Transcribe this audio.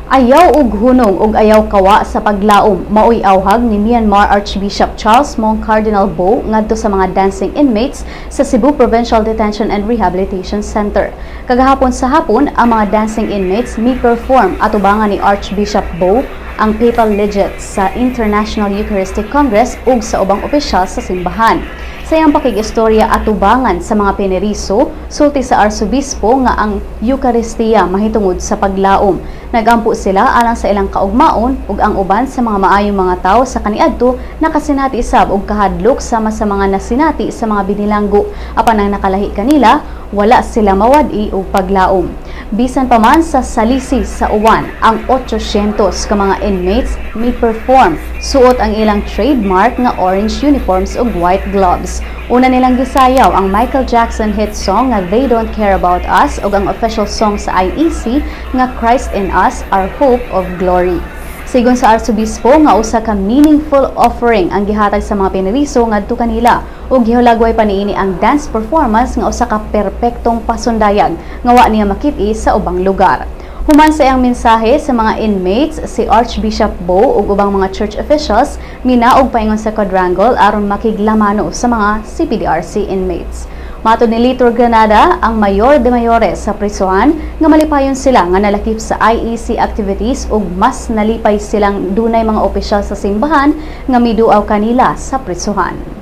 Ayaw ug hunong ug ayaw kawa sa paglaom maoy awhag ni Myanmar Archbishop Charles Mong Cardinal Bo ngadto sa mga dancing inmates sa Cebu Provincial Detention and Rehabilitation Center. Kagahapon sa hapon, ang mga dancing inmates mi-perform atubangan ni Archbishop Bo ang papal legate sa International Eucharistic Congress ug sa ubang opisyal sa simbahan. Sa iyang pakig-istorya atubangan sa mga pineriso, sulti sa arsobispo nga ang Eucharistia mahitungod sa paglaom. Nagampo sila alang sa ilang kaugmaon ug ang uban sa mga maayong mga tawo sa kaniadto nakasinati isab og kahadlok sama sa mga nasinati sa mga binilanggo. Apan ang nakalahi kanila, wala sila mawad-i og paglaom. Bisan pa man sa salisi sa uwan, ang 800 ka mga inmates may perform suot ang ilang trademark nga orange uniforms ug white gloves. Una nilang gisayaw ang Michael Jackson hit song nga They Don't Care About Us ug ang official song sa IEC nga Christ in Us, Our Hope of Glory. Sigon sa arsobispo nga usa ka meaningful offering ang gihatag sa mga pineriso ngadto kanila ug gihulagway pa niini ang dance performance nga usa ka perpektong pasundayag nga wa niya makit-i sa ubang lugar. Human sa iyang mensahe sa mga inmates, si Archbishop Bo ug ubang mga church officials minaog paingon sa quadrangle aron makiglamano sa mga CPDRC inmates. Matod ni Litor Granada, ang mayor de mayores sa prisuhan nga malipayon sila nga nalakip sa IEC activities ug mas nalipay silang dunay mga opisyal sa simbahan nga miduaw kanila sa prisuhan.